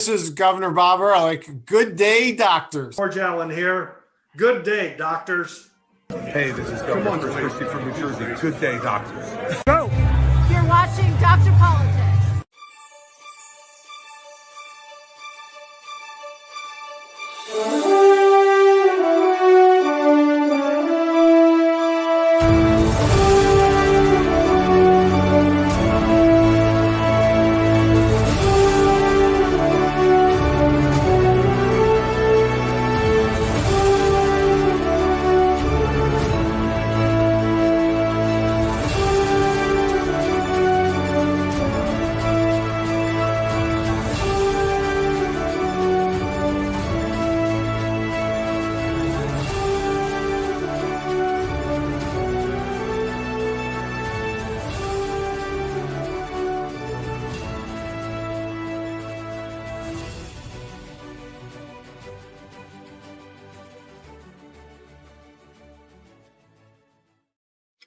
This is Governor Bobber. I like good day, doctors. George Allen here. Good day, doctors. Hey, this is Governor Chris Christie from New Jersey. Good day, doctors. Go! You're watching Dr. Politics.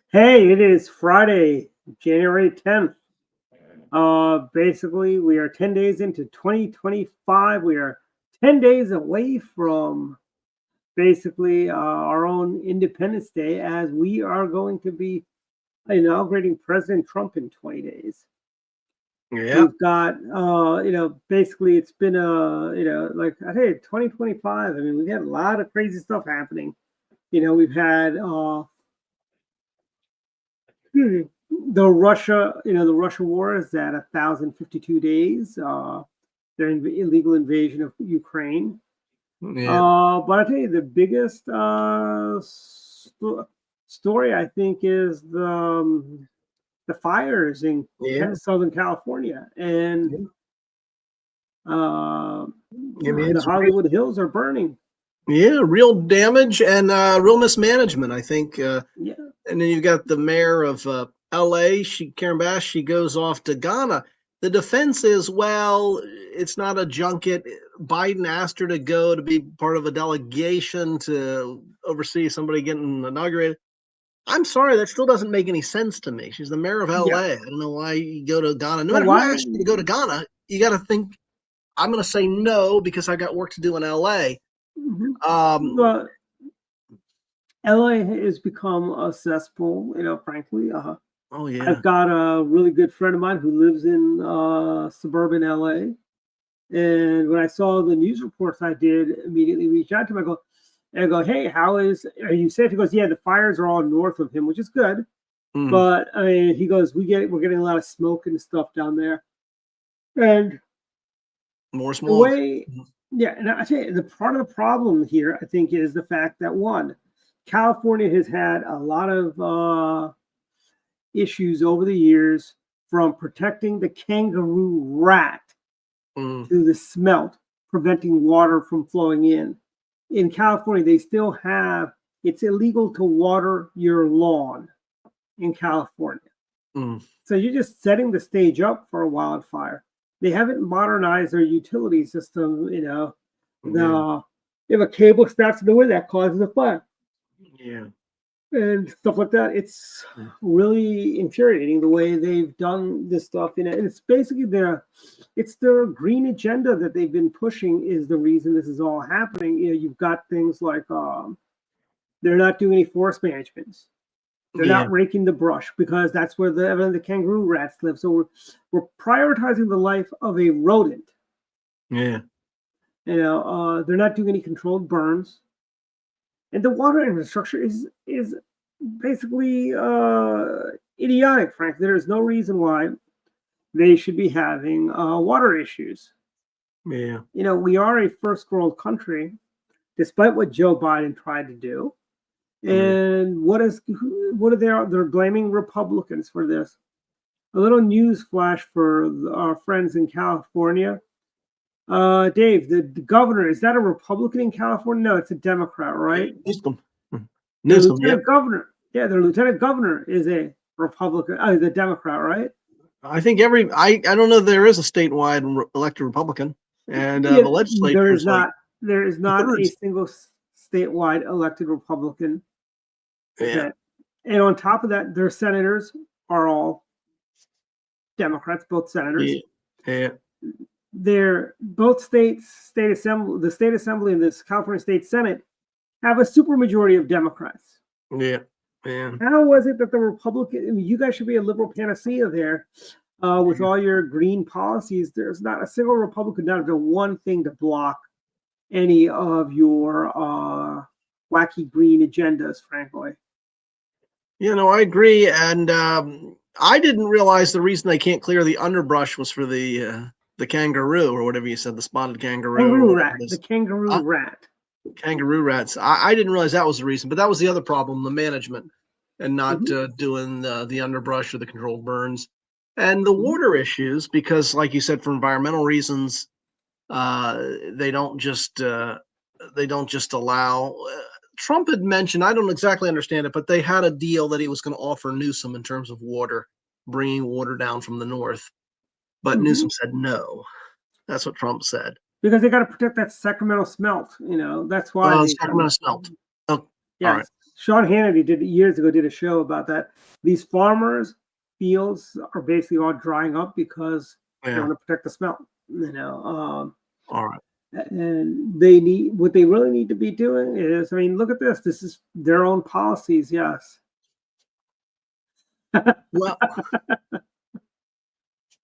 Hey, it is Friday, January 10th. Basically, we are 10 days into 2025. We are 10 days away from basically our own Independence Day, as we are going to be inaugurating President Trump in 20 days. Yeah. We've got, basically it's been like, hey, 2025. I mean, we've had a lot of crazy stuff happening. We've had the Russia war is at 1,052 days. Their illegal invasion of Ukraine. Yeah. But I tell you, the biggest story I think is the fires in Southern California, and the Hollywood Hills are burning. Yeah, real damage and real mismanagement, I think. Yeah. And then you've got the mayor of L.A., Karen Bass, she goes off to Ghana. The defense is, well, it's not a junket. Biden asked her to go to be part of a delegation to oversee somebody getting inaugurated. I'm sorry, that still doesn't make any sense to me. She's the mayor of L.A. Yeah. I don't know why you go to Ghana. No matter who asks you to go to Ghana, you got to think, I'm going to say no because I got work to do in L.A. Mm-hmm. Well, LA has become a cesspool, frankly. Oh, yeah. I've got a really good friend of mine who lives in suburban LA. And when I saw the news reports, I did immediately reach out to him. I go, hey, are you safe? He goes, yeah, the fires are all north of him, which is good. Mm. But I mean, he goes, we're getting a lot of smoke and stuff down there. And more smoke. Yeah, and I tell you, the part of the problem here, I think, is the fact that, one, California has had a lot of issues over the years, from protecting the kangaroo rat to the smelt, preventing water from flowing in. In California, they still have, it's illegal to water your lawn in California. So you're just setting the stage up for a wildfire. They haven't modernized their utility system, If a cable snaps in the wind, that causes a fire. Yeah. And stuff like that. It's really infuriating the way they've done this stuff. And it's basically their green agenda that they've been pushing is the reason this is all happening. You've got things like they're not doing any forest management. They're not raking the brush because that's where the kangaroo rats live. So we're prioritizing the life of a rodent. Yeah. They're not doing any controlled burns. And the water infrastructure is basically idiotic, frankly. There's no reason why they should be having water issues. Yeah. We are a first world country, despite what Joe Biden tried to do. And they're blaming Republicans for this. A little news flash for our friends in California. Dave, the governor, is that a Republican in California? No, it's a Democrat, right? Newsom, Lieutenant governor. Yeah, their lieutenant governor is a Republican, the Democrat, right? I think I don't know if there is a statewide elected Republican, and the legislature there is not a single statewide elected Republican. Yeah. And on top of that, their senators are all Democrats, both senators. Yeah. they're both state assembly, the state assembly and this California State Senate have a supermajority of Democrats. Yeah. Yeah. How was it that the Republican? I mean, you guys should be a liberal panacea there, with all your green policies. There's not a single Republican not done one thing to block any of your wacky green agendas, frankly. I agree, and I didn't realize the reason they can't clear the underbrush was for the kangaroo or whatever you said, the spotted kangaroo. Kangaroo rat, the kangaroo rat. Kangaroo rats. I didn't realize that was the reason, but that was the other problem, the management, and not doing the underbrush or the controlled burns, and the water issues, because, like you said, for environmental reasons, they don't just allow. Trump had mentioned, I don't exactly understand it, but they had a deal that he was going to offer Newsom in terms of water, bringing water down from the north, but Newsom said no. That's what Trump said. Because they got to protect that Sacramento smelt, that's why. Sacramento smelt. Oh, yeah. All right. Sean Hannity years ago did a show about that. These farmers' fields are basically all drying up because they want to protect the smelt. All right. And what they really need to be doing is, I mean, look at this. This is their own policies. Yes.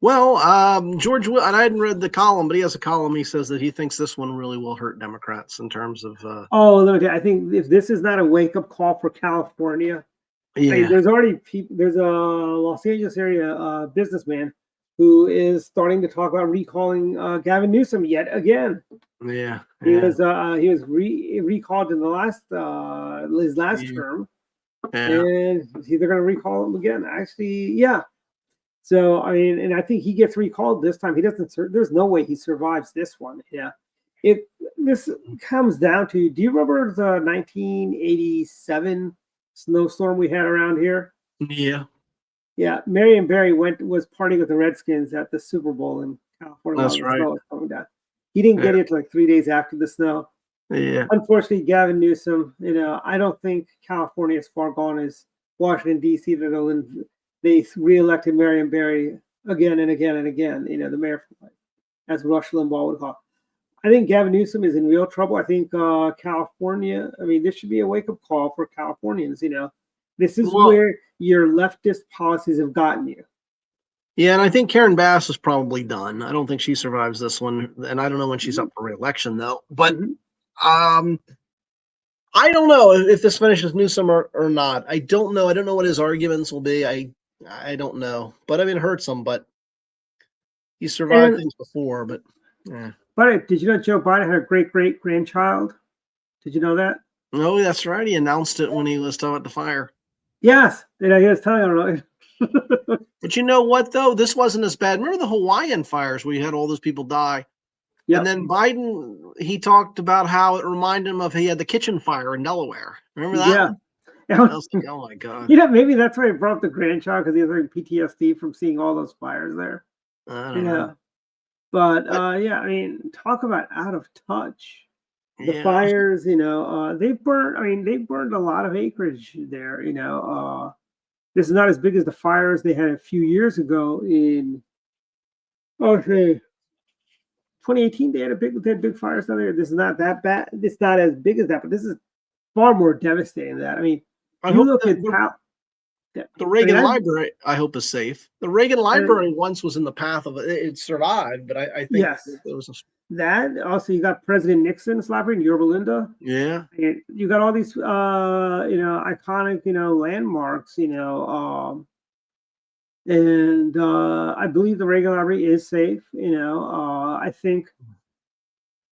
Well, George, and I hadn't read the column, but he has a column. He says that he thinks this one really will hurt Democrats in terms of. Let me tell you, I think if this is not a wake-up call for California, I mean, there's already people. There's a Los Angeles area businessman who is starting to talk about recalling Gavin Newsom yet again. Yeah. He was recalled in the his last term, and they're going to recall him again. Actually, yeah. So, I mean, and I think he gets recalled this time. He doesn't. There's no way he survives this one. Yeah. This comes down to. Do you remember the 1987 snowstorm we had around here? Yeah. Yeah. Marion Barry was partying with the Redskins at the Super Bowl in California. That's right. Snow was coming down. He didn't get it till like 3 days after the snow. Yeah. Unfortunately, Gavin Newsom. I don't think California is far gone as Washington D.C. They reelected Marion Barry again and again and again, the mayor for life, as Rush Limbaugh would call it. I think Gavin Newsom is in real trouble. I think California, I mean, this should be a wake-up call for Californians, This is where your leftist policies have gotten you. Yeah, and I think Karen Bass is probably done. I don't think she survives this one, and I don't know when she's up for re-election, though. But I don't know if this finishes Newsom or not. I don't know. I don't know what his arguments will be. I don't know. But I mean, it hurts him, but he survived things before. But But did you know Joe Biden had a great-great-grandchild? Did you know that? No, that's right. He announced it when he was talking about the fire. Yes. He was telling everyone. But you know what, though? This wasn't as bad. Remember the Hawaiian fires where you had all those people die? Yep. And then Biden, he talked about how it reminded him of he had the kitchen fire in Delaware. Remember that? Yeah. I was like, oh, my God. Maybe that's why he brought up the grandchild, because he was like PTSD from seeing all those fires there. I don't know. But, I mean, talk about out of touch. The fires, they burned a lot of acreage there, This is not as big as the fires they had a few years ago in 2018. They had big fires down there. This is not that bad. It's not as big as that, but this is far more devastating than that. I mean, you look at how the Reagan Library, I hope, is safe. The Reagan Library once was in the path of it. It survived, but I think there was that. Also, you got President Nixon's library in Yorba Linda. Yeah. And you got all these, iconic, landmarks, and I believe the Reagan Library is safe. I think,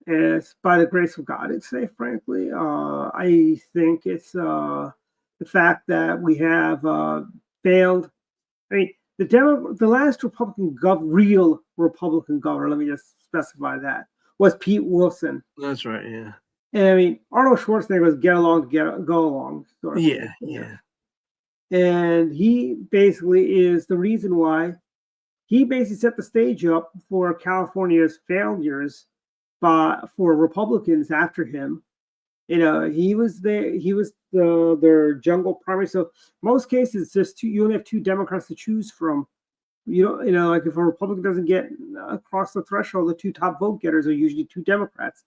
it's by the grace of God, it's safe. Frankly, I think it's the fact that we have failed. I mean, the last real Republican governor, let me just specify that, was Pete Wilson. That's right, yeah. And I mean, Arnold Schwarzenegger was get along to go along. Sort of yeah. And he basically is the reason why he basically set the stage up for California's failures for Republicans after him. He was there. He was their jungle primary. So most cases, you only have two Democrats to choose from You don't, like if a Republican doesn't get across the threshold, the two top vote getters are usually two Democrats,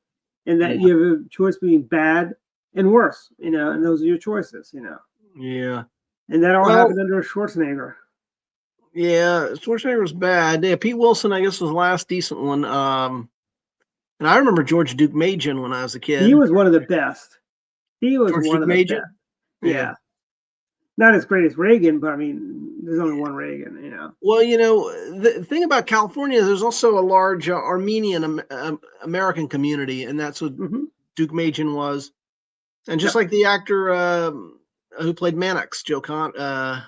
and that you have a choice between bad and worse, and those are your choices, Yeah. And that all happened under Schwarzenegger. Yeah, Schwarzenegger was bad. Yeah, Pete Wilson, I guess, was the last decent one. And I remember George Duke Majan when I was a kid. He was one of the best. He was George one Duke of the Majan? best. Yeah. Not as great as Reagan, but I mean, there's only one Reagan, Well, the thing about California is there's also a large Armenian American community, and that's what Duke Majan was. And just like the actor who played Mannix, Joe Con. I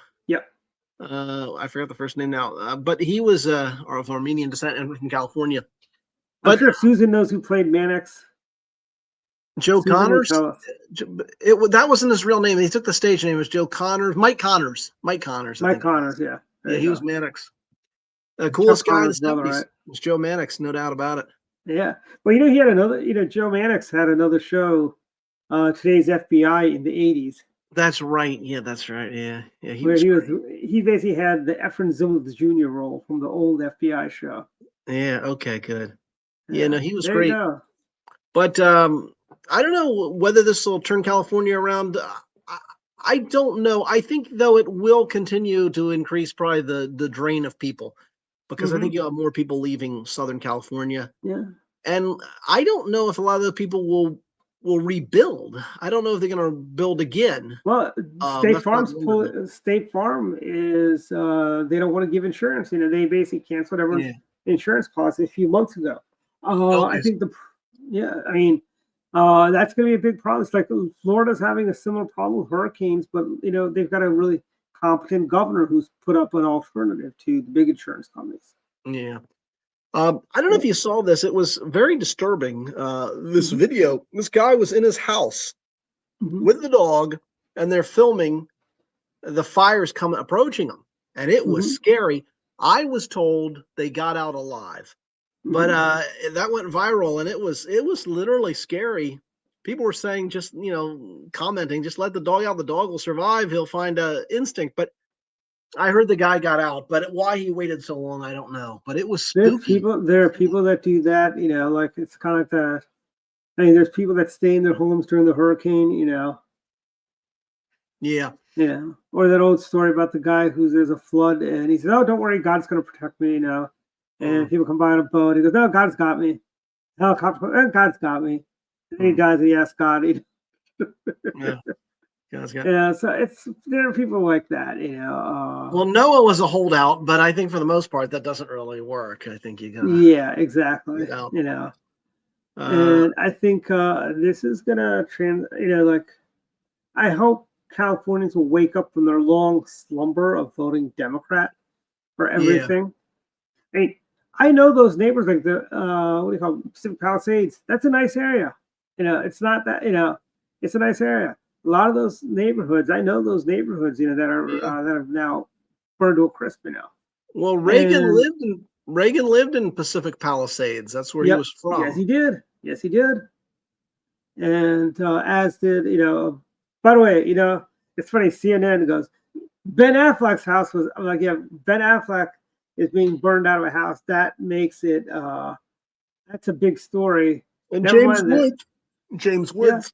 forgot the first name now, but he was of Armenian descent and from California. I'm sure Susan knows who played Mannix. Joe Connors. That wasn't his real name. He took the stage name. It was Joe Connors. Mike Connors. Mike Connors. Yeah. Yeah, he was Mannix. The coolest guy in the 70s was Joe Mannix, no doubt about it. Yeah. Well, he had another, Joe Mannix had another show, Today's FBI in the 80s. That's right. Yeah, that's right. Yeah. Yeah. He basically had the Efren Zimbalist Jr. role from the old FBI show. Yeah. Okay, good. Yeah, no, he was there great. You go. But I don't know whether this will turn California around. I don't know. I think, though, it will continue to increase probably the drain of people, because I think you'll have more people leaving Southern California. Yeah. And I don't know if a lot of the people will rebuild. I don't know if they're going to build again. Well, State Farm is they don't want to give insurance. They basically canceled everyone's insurance policy a few months ago. I think that's going to be a big problem. It's like Florida's having a similar problem with hurricanes, but they've got a really competent governor who's put up an alternative to the big insurance companies. Yeah. I don't know if you saw this. It was very disturbing. This video, this guy was in his house with the dog, and they're filming the fires approaching him. And it was scary. I was told they got out alive, but that went viral, and it was literally scary. People were saying, just, commenting, just let the dog out. The dog will survive. He'll find an instinct. But I heard the guy got out, but why he waited so long, I don't know. But it was spooky. There are people that do that, like it's kind of like there's people that stay in their homes during the hurricane, Yeah. Yeah. Or that old story about the guy there's a flood and he says, "Oh, don't worry, God's going to protect me," And people come by on a boat. He goes, "No, God's got me." Helicopter, God's got me. And he dies and he asks God. Yeah. So there are people like that, Well, Noah was a holdout, but I think for the most part that doesn't really work. I think you got. Yeah, exactly. And I think this is gonna I hope Californians will wake up from their long slumber of voting Democrat for everything. Yeah. I know those neighbors, like the what do you call them? Pacific Palisades. That's a nice area. It's not that it's a nice area. A lot of those neighborhoods, I know those neighborhoods, that are that have now burned to a crisp, Well, Reagan lived in Pacific Palisades. That's where he was from. Yes, he did. And as did, by the way, it's funny, CNN goes, Ben Affleck's house was, I'm like, yeah, Ben Affleck is being burned out of a house. That makes it, that's a big story. And James Woods.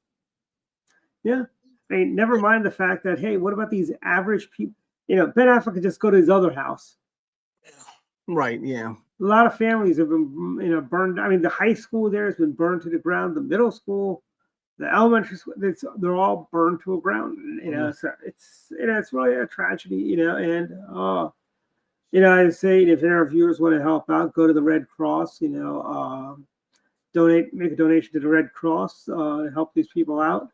Yeah. Never mind the fact that, hey, what about these average people? Ben Affleck could just go to his other house. Right, yeah. A lot of families have been, burned. I mean, the high school there has been burned to the ground. The middle school, the elementary school, they're all burned to the ground. So it's really a tragedy. And I say if any of our viewers want to help out, go to the Red Cross. Make a donation to the Red Cross to help these people out.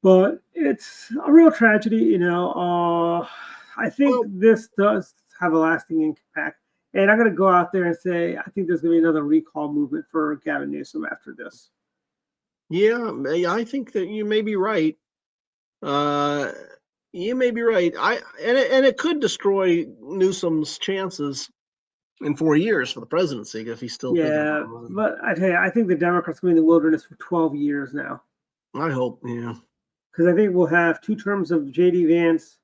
But it's a real tragedy. I think this does have a lasting impact. And I'm going to go out there and say, I think there's going to be another recall movement for Gavin Newsom after this. Yeah, I think that you may be right. You may be right. And it could destroy Newsom's chances in 4 years for the presidency if he's still. Yeah, but I tell you, I think the Democrats will be in the wilderness for 12 years now. I hope, yeah. Because I think we'll have 2 terms of J.D. Vance,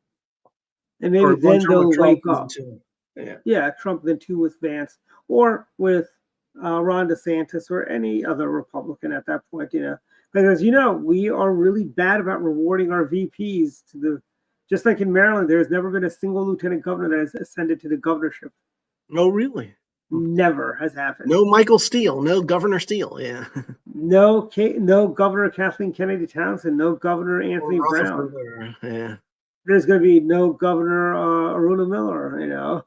and maybe then they'll wake up. Yeah, Trump, then 2 with Vance, or with Ron DeSantis or any other Republican at that point, Because, we are really bad about rewarding our VPs just like in Maryland, there's never been a single lieutenant governor that has ascended to the governorship. Oh, really? Never has happened. No Michael Steele, no Governor Steele, yeah. No Governor Kathleen Kennedy Townsend, no Governor Anthony Brown. Yeah. There's going to be no Governor Aruna Miller,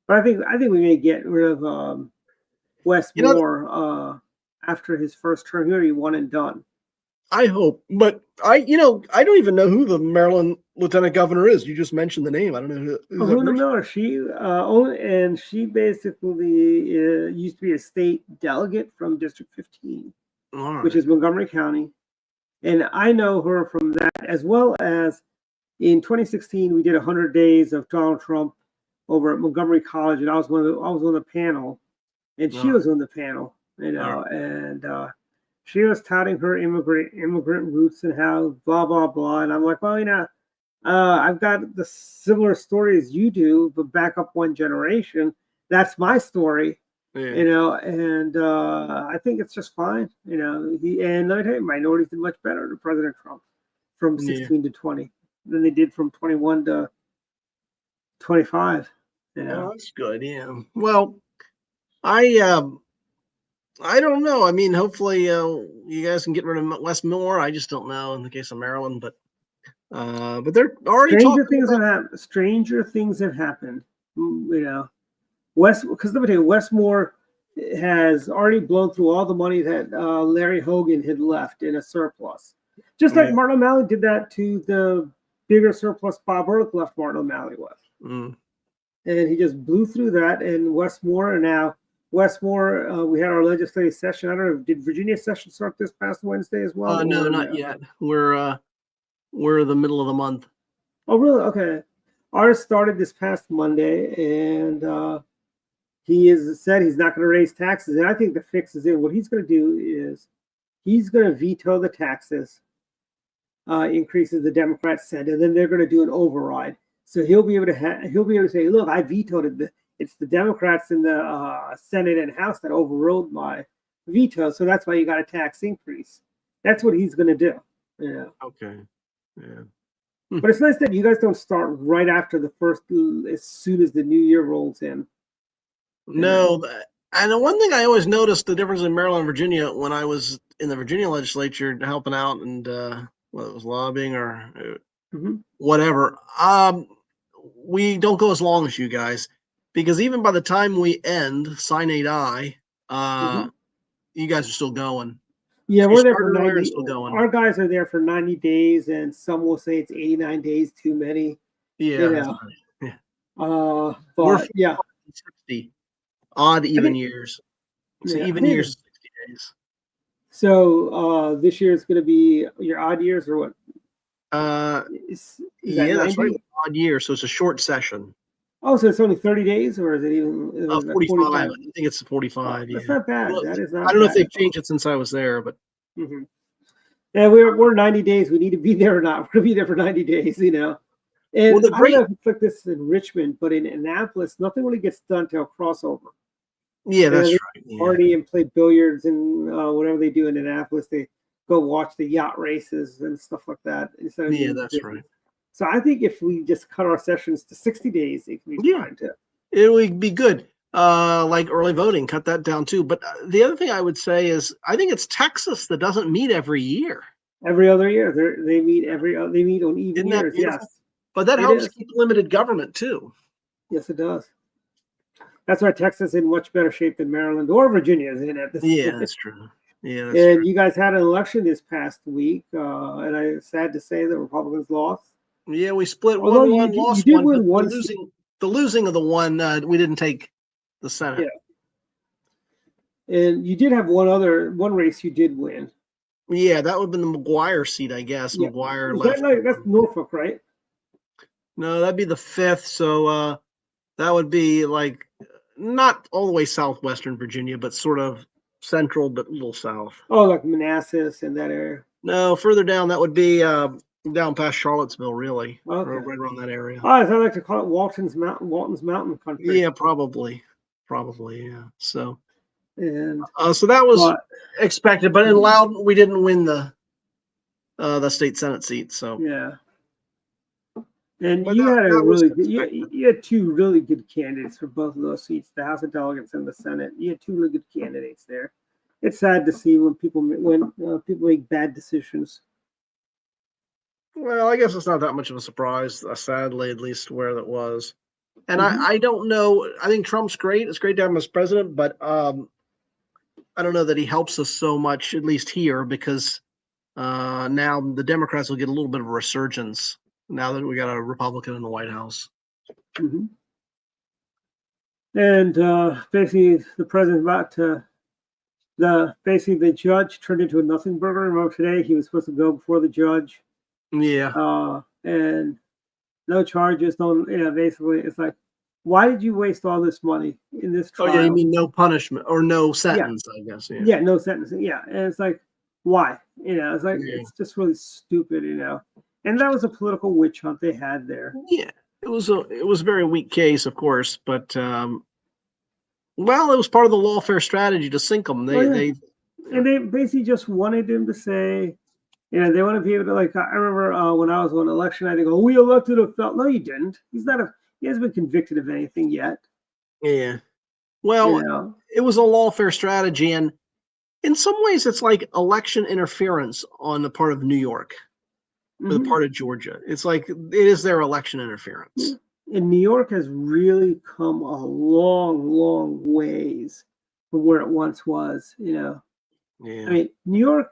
But I think we may get rid of Wes Moore after his first term here. He won and done. I hope, but I don't even know who the Maryland Lieutenant Governor is. You just mentioned the name. I don't know who. Aruna Miller. She basically used to be a state delegate from District 15, which is Montgomery County, and I know her from that, as well as in 2016 we did 100 days of Donald Trump over at Montgomery College, and I was on the panel, and she was on the panel, and she was touting her immigrant roots and how blah blah blah, and I'm like, well, I've got the similar story as you do, but back up one generation. That's my story, and I think it's just fine, and let me tell you, minorities did much better than President Trump from 16 to 20 than they did from 21 to 25. Oh, that's good. Yeah. Well, I don't know. I mean, hopefully you guys can get rid of Wes Moore. I just don't know in the case of Maryland, but they're already Stranger things have happened. Because let me tell you, Wes Moore has already blown through all the money that Larry Hogan had left in a surplus. Just like Martin O'Malley did that to the bigger surplus Bob Ehrlich left Martin O'Malley with. And he just blew through that. And Wes Moore, we had our legislative session. I don't know, did Virginia's session start this past Wednesday as well? No, not yet. We're the middle of the month. Oh, really? Okay. Ours started this past Monday, and he has said he's not going to raise taxes. And I think the fix is in. What he's going to do is he's going to veto the taxes increases the Democrats said, and then they're going to do an override. So he'll be able to say, look, I vetoed it. It's the Democrats in the Senate and House that overrode my veto. So that's why you got a tax increase. That's what he's going to do. Okay. Yeah. But it's nice that you guys don't start right after the first, as soon as the new year rolls in. No, and the one thing I always noticed the difference in Maryland and Virginia when I was in the Virginia legislature helping out and whether it was lobbying or whatever, we don't go as long as you guys, because even by the time we end sine die, you guys are still going. Yeah, so we're there for 90. Still going. Our guys are there for 90 days, and some will say it's 89 days too many. Yeah. But we're 60 odd even years. So even years, 60 days. So this year is going to be your odd years or what? Is that that's right. Odd year, so it's a short session. Oh, so it's only 30 days, or is it even 45? I think it's 45. That's not bad. Well, that is not. I don't know if they've changed it since I was there, but yeah, we're 90 days. We need to be there or not. We're going to be there for 90 days, And I don't know if it's like this in Richmond, but in Annapolis, nothing really gets done till crossover. Yeah, that's right. Party and play billiards and whatever they do in Annapolis. They go watch the yacht races and stuff like that. That's right. So I think if we just cut our sessions to 60 days, it can be fine too. It would be good. Like early voting, cut that down too. But the other thing I would say is I think it's Texas that doesn't meet every year. Every other year, they meet they meet on even years. Yes, but that helps keep limited government too. Yes, it does. That's why Texas is in much better shape than Maryland or Virginia is in at this point. That's true. Yeah, and you guys had an election this past week, and I'm sad to say the Republicans lost. Yeah, we split Although one, lost you did one. Win one. The losing of the one, we didn't take the Senate. Yeah. And you did have one race you did win. Yeah, that would have been the McGuire seat, I guess. Yeah. McGuire left. That's Norfolk, right? No, that'd be the 5th. So that would be like not all the way southwestern Virginia, but sort of central, but a little south. Oh, like Manassas and that area. No, further down that would be Down past Charlottesville, really. Okay. Right around that area. Oh, as I like to call it, Walton's Mountain Country. Yeah, probably. Probably, yeah. So And so that was but expected, but in Loudon we didn't win the state senate seat. So yeah. And But you had a that was really good, expected. you had two really good candidates for both of those seats, the House of Delegates and the Senate. You had two really good candidates there. It's sad to see when people make bad decisions. Well, I guess it's not that much of a surprise, sadly, at least where that was. And Mhm. I don't know. I think Trump's great. It's great to have him as president, but I don't know that he helps us so much, at least here, because now the Democrats will get a little bit of a resurgence now that we got a Republican in the White House. Mhm. And basically, the president's about to. The judge turned into a nothing burger. Remember today, he was supposed to go before the judge, Yeah. and no charges. No, basically, it's like, why did you waste all this money in this Oh, trial? yeah. You mean no punishment or no Yeah. sentence, I guess. Yeah. Yeah, no sentencing. Yeah, and it's like, why? It's like Yeah. it's just really stupid, And that was a political witch hunt they had there. Yeah. It was a very weak case, of course, but well, it was part of the lawfare strategy to sink them. And they basically just wanted him to say, they want to be able to, like, I remember when I was on election night, they go, we elected a felon. No, you didn't. He hasn't been convicted of anything yet. Yeah. Well, it was a lawfare strategy, and in some ways, it's like election interference on the part of New York, or the part of Georgia. It's like it is their election interference. And New York has really come a long, long ways from where it once was. Yeah. I mean, New York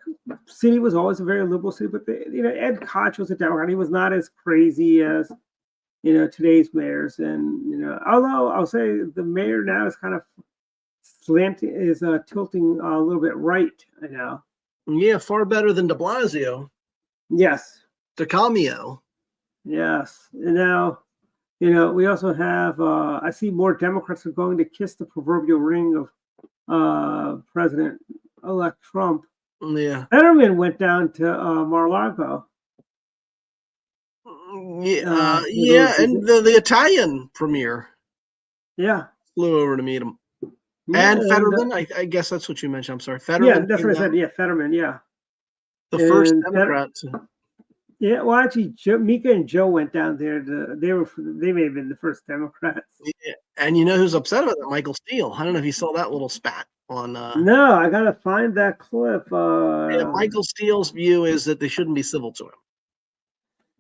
City was always a very liberal city, but Ed Koch was a Democrat. He was not as crazy as today's mayors. And although I'll say the mayor now is kind of tilting a little bit right. Yeah, far better than De Blasio. Yes. DeCamio. Yes. And now, we also have. I see more Democrats are going to kiss the proverbial ring of President-elect Trump. Yeah. Fetterman went down to Mar-a-Lago. Yeah, and the Italian premier. Yeah. Flew over to meet him. Yeah, and Fetterman, I guess that's what you mentioned. I'm sorry, Fetterman. Yeah, that's what I said. Yeah, Fetterman. Yeah. The first Democrat. Yeah, well, actually, Mika and Joe went down there. They may have been the first Democrats. Yeah. And you know who's upset about that? Michael Steele. I don't know if you saw that little spat on. No, I gotta find that clip. Yeah, Michael Steele's view is that they shouldn't be civil to him.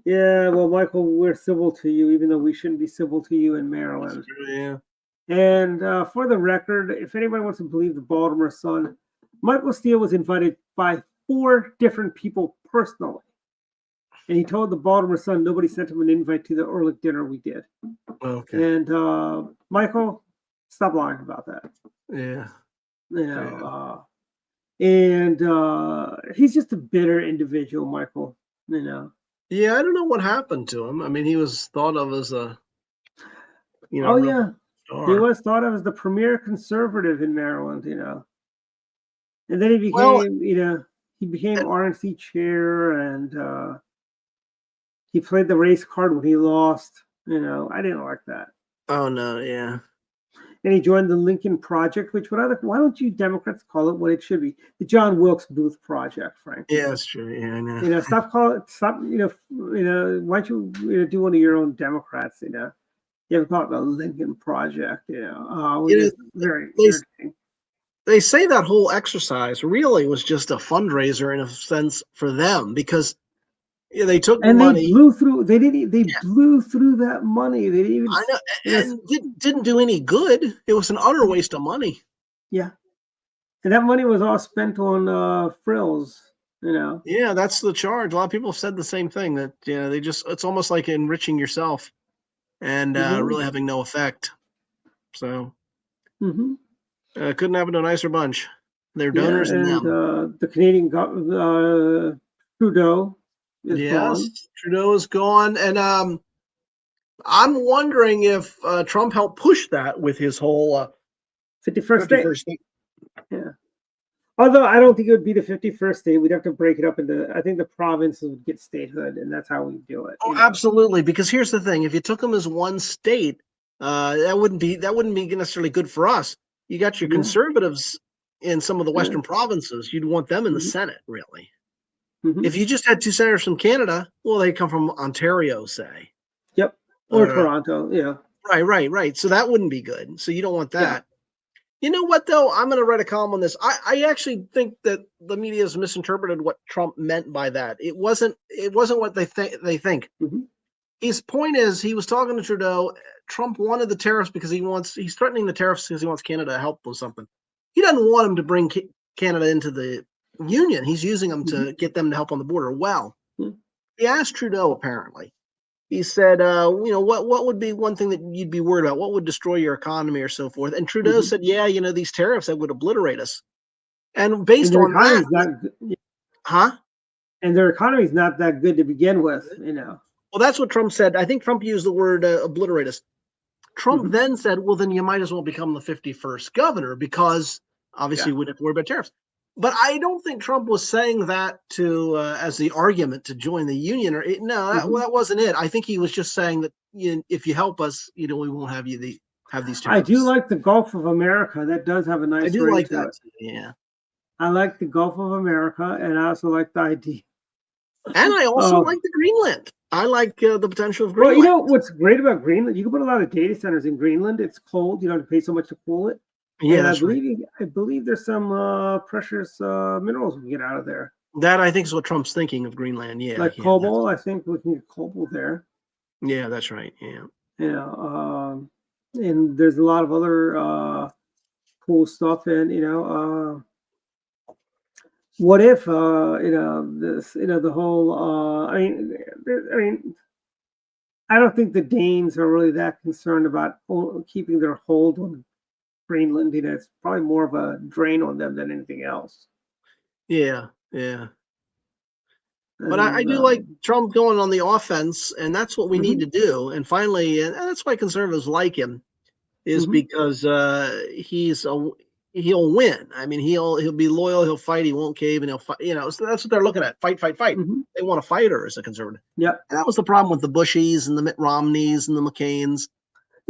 Yeah, well, Michael, we're civil to you, even though we shouldn't be civil to you in Maryland. Yeah. And for the record, if anybody wants to believe the Baltimore Sun, Michael Steele was invited by 4 different people personally. And he told the Baltimore Sun nobody sent him an invite to the Ehrlich dinner we did. Okay. And Michael, stop lying about that. Yeah. And he's just a bitter individual, Michael. Yeah, I don't know what happened to him. I mean, he was thought of as a, star. He was thought of as the premier conservative in Maryland, And then he became, he became RNC chair, and he played the race card when he lost. I didn't like that. Oh no, yeah. And he joined the Lincoln Project, which why don't you Democrats call it what it should be? The John Wilkes Booth Project, frankly. Yeah, that's true. Yeah, I know. Stop. Why don't you do one of your own Democrats? You have to call it the Lincoln Project. Which is very irritating. They say that whole exercise really was just a fundraiser in a sense for them, because they took the money. They blew through. They didn't. They blew through that money. They didn't even. I know, and didn't do any good. It was an utter waste of money. Yeah, and that money was all spent on frills. Yeah, that's the charge. A lot of people have said the same thing, that it's almost like enriching yourself and really having no effect. So couldn't have a nicer bunch. Their donors and them. The Canadian Trudeau is gone. Trudeau is gone, and I'm wondering if Trump helped push that with his whole 51st state. Yeah. Although I don't think it would be the 51st state. We'd have to break it up into, I think the provinces would get statehood, and that's how we do it. Oh, absolutely. Because here's the thing: if you took them as one state, that wouldn't be necessarily good for us. You got your conservatives in some of the Western provinces. You'd want them in the Senate, really. If you just had two senators from Canada, well, they come from Ontario, say. Yep. Or Toronto. Yeah. Right. So that wouldn't be good. So you don't want that. You know what, though? I'm going to write a column on this. I actually think that the media has misinterpreted what Trump meant by that. It wasn't what they think. His point is, he was talking to Trudeau. Trump wanted the tariffs because he's threatening the tariffs because he wants Canada to help with something. He doesn't want him to bring Canada into the union. He's using them to get them to help on the border. Well, he asked Trudeau, apparently. He said, what would be one thing that you'd be worried about? What would destroy your economy or so forth? And Trudeau said, these tariffs, that would obliterate us. And based on that, and their economy's not that good to begin with, Well, that's what Trump said. I think Trump used the word obliterate us. Trump then said, well, then you might as well become the 51st governor because obviously we wouldn't have to worry about tariffs. But I don't think Trump was saying that as the argument to join the union. That wasn't it. I think he was just saying that if you help us, we won't have these tariffs. I do like the Gulf of America. That does have a nice. I do like that. Yeah. I like the Gulf of America, and I also like the idea. And I also like the Greenland. I like the potential of Greenland. Well, what's great about Greenland? You can put a lot of data centers in Greenland. It's cold. You don't have to pay so much to cool it. Yeah, and I believe there's some precious minerals we can get out of there. That I think is what Trump's thinking of Greenland. Yeah, like cobalt. I think we can get cobalt there. Yeah, that's right. Yeah. And there's a lot of other cool stuff. And what if this the whole I mean I don't think the Danes are really that concerned about keeping their hold on Greenland. It's probably more of a drain on them than anything else. Yeah. But I do like Trump going on the offense, and that's what we need to do. And finally, and that's why conservatives like him, is because he'll win. I mean, he'll be loyal, he'll fight, he won't cave, and he'll fight. So that's what they're looking at: fight. They want a fighter as a conservative. Yeah, and that was the problem with the Bushies and the Mitt Romneys and the McCains.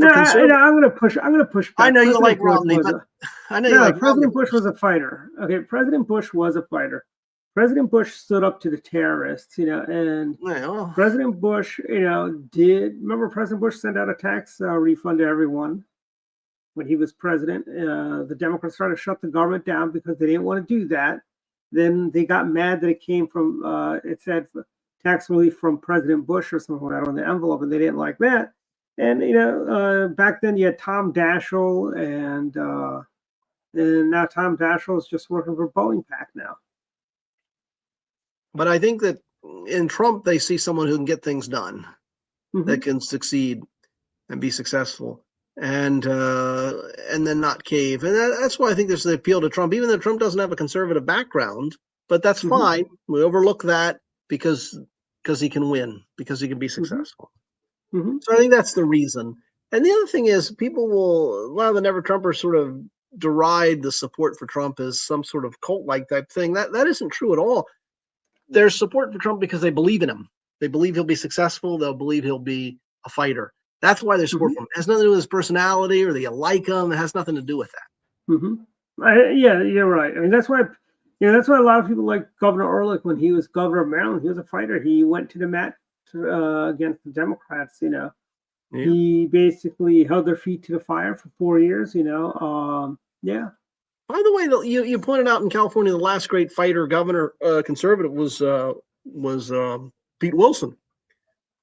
No, I'm going to push. Back. I know you like Romney, but I know you like President Bush was a fighter. Okay, President Bush was a fighter. President Bush stood up to the terrorists, and President Bush, remember President Bush sent out a tax refund to everyone when he was president. The Democrats tried to shut the government down because they didn't want to do that. Then they got mad that it came from, it said tax relief from President Bush or something like that on the envelope, and they didn't like that. And back then you had Tom Daschle, and now Tom Daschle is just working for Boeing Pack now. But I think that in Trump they see someone who can get things done, that can succeed and be successful, and then not cave. And that's why I think there's the appeal to Trump, even though Trump doesn't have a conservative background. But that's fine. We overlook that because he can win, because he can be successful. So I think that's the reason. And the other thing is, a lot of the Never Trumpers sort of deride the support for Trump as some sort of cult-like type thing. That isn't true at all. There's support for Trump because they believe in him. They believe he'll be successful. They'll believe he'll be a fighter. That's why there's support for him. It has nothing to do with his personality or that you like him. It has nothing to do with that. Yeah, you're right. I mean, that's why a lot of people like Governor Ehrlich when he was governor of Maryland. He was a fighter. He went to the mat against the Democrats. He basically held their feet to the fire for 4 years. Yeah. By the way, you pointed out in California the last great fighter governor conservative was Pete Wilson.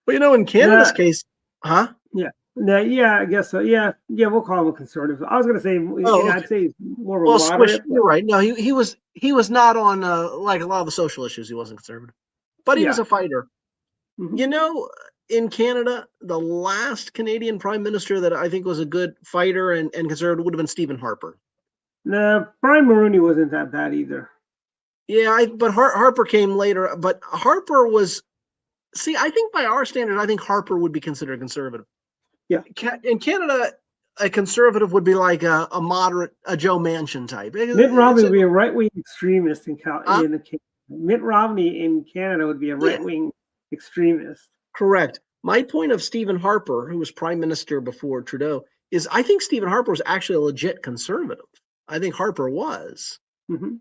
But in Canada's case, Yeah. Yeah, I guess so. Yeah, we'll call him a conservative. I was going to say, I'd say he's more of a moderate. You're right. No, he was not on like a lot of the social issues. He wasn't conservative, but he was a fighter. In Canada, the last Canadian prime minister that I think was a good fighter and conservative would have been Stephen Harper. No, Brian Mulroney wasn't that bad either. Yeah, but Harper came later. But Harper was, I think by our standards, I think Harper would be considered conservative. Yeah. In Canada, a conservative would be like a moderate, a Joe Manchin type. Mitt Romney would be a right-wing extremist in Uh, Mitt Romney in Canada would be a Yeah. right-wing extremist. Correct. My point of Stephen Harper, who was prime minister before Trudeau, is I think Stephen Harper was actually a legit conservative. I think Harper was. Mhm.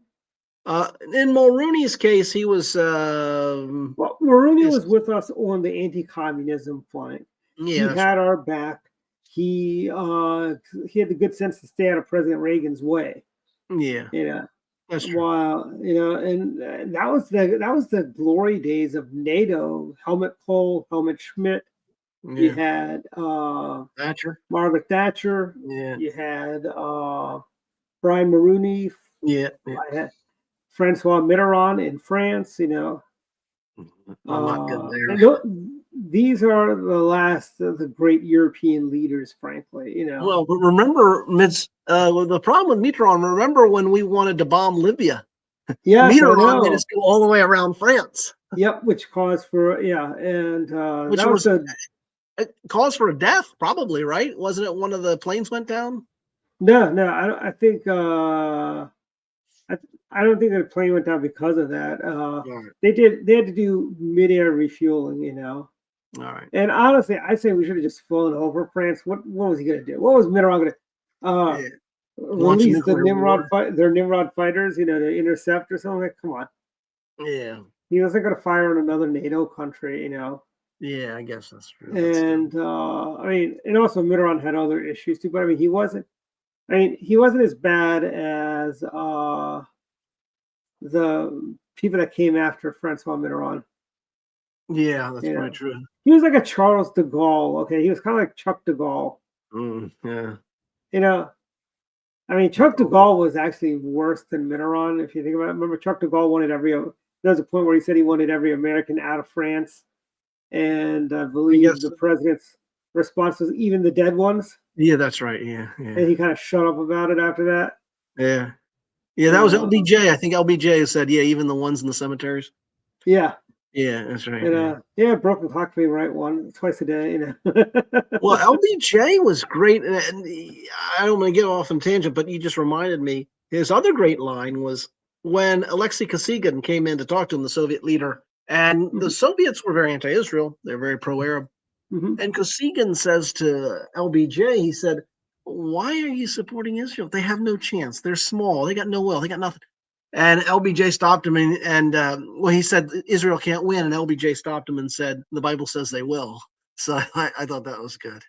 In Mulrooney's case, he was. Well, Mulroney was with us on the anti-communism flank. Yeah, He that's had right. our back. He had the good sense to stay out of President Reagan's way. Yeah, You know, that's true. while and that was the glory days of NATO. Helmut Kohl, Helmut Schmidt. You Yeah, had Thatcher. Margaret Thatcher. Yeah, You had Brian Mulroney. yeah. I had Francois Mitterrand in France. I'm not good there. And these are the last of the great European leaders, frankly. Well, but remember, the problem with Mitterrand. Remember when we wanted to bomb Libya? Yes, I Mitterrand made know. us go all the way around France. Yep, which caused for and Which that was it calls for a death, probably, right? Wasn't it one of the planes went down? no. I think I don't think the plane went down because of that. Right. They had to do midair refueling. All right. And honestly, I say we should have just flown over France. What was he going to do? What was Mitterrand going to? Yeah. Release the nuclear Nimrod war. their Nimrod fighters, to intercept or something. Come on, Yeah. he wasn't going to fire on another NATO country. Yeah, I guess that's true. And I mean, and also Mitterrand had other issues too. But I mean, he wasn't as bad as the people that came after Francois Mitterrand. Yeah, that's Yeah. probably true. He was like a Charles de Gaulle. Okay, he was kind of like Chuck de Gaulle. Yeah. I mean, Chuck de Gaulle was actually worse than Mitterrand, if you think about it. Remember, Chuck de Gaulle wanted there was a point where he said he wanted every American out of France. And I believe the president's response was even the dead ones. Yeah, that's right. Yeah. And he kind of shut up about it after that. Yeah. Yeah, that was LBJ. I think LBJ said, yeah, even the ones in the cemeteries. Yeah. Yeah, that's right. And broken clock may write one twice a day. Well, LBJ was great, and I don't want to get off on tangent, but you just reminded me. His other great line was when Alexei Kosygin came in to talk to him, the Soviet leader, and the Soviets were very anti-Israel. They're very pro-Arab. Mm-hmm. And Kosygin says to LBJ, he said, "Why are you supporting Israel? They have no chance. They're small. They got no will. They got nothing." And LBJ stopped him, and he said Israel can't win, and LBJ stopped him and said, "The Bible says they will." So I thought that was good.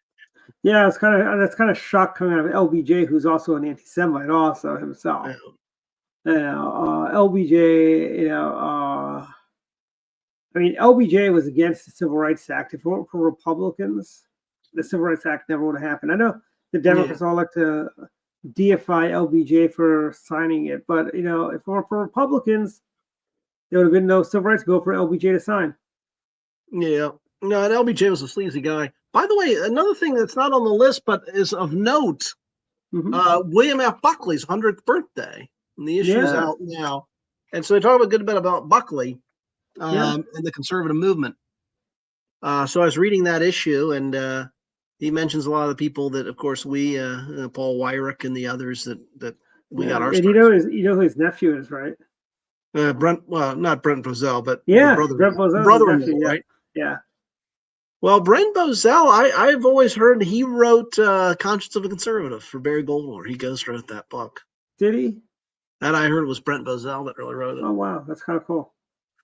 Yeah, that's kind of shock coming out of LBJ, who's also an anti-Semite also himself. LBJ, I mean, LBJ was against the Civil Rights Act. If it weren't for Republicans, the Civil Rights Act never would have happened. I know the Democrats all like to deify LBJ for signing it, but if it weren't for Republicans, there would have been no civil rights bill for LBJ to sign. Yeah, no, and LBJ was a sleazy guy. By the way, another thing that's not on the list but is of note, William F. Buckley's 100th birthday, and the issue's out now. And so they talk a good bit about Buckley and the conservative movement. So I was reading that issue, and he mentions a lot of the people that, of course, we, Paul Weyrich and the others that we got our. And you know who his nephew is, right? Brent, well, not Brent Bozell, but Brent Bozell, brother-in-law, right? Yeah. Well, Brent Bozell, I've always heard he wrote Conscience of a Conservative for Barry Goldwater. He ghostwrote that book. Did he? That I heard was Brent Bozell that really wrote it. Oh, wow. That's kind of cool.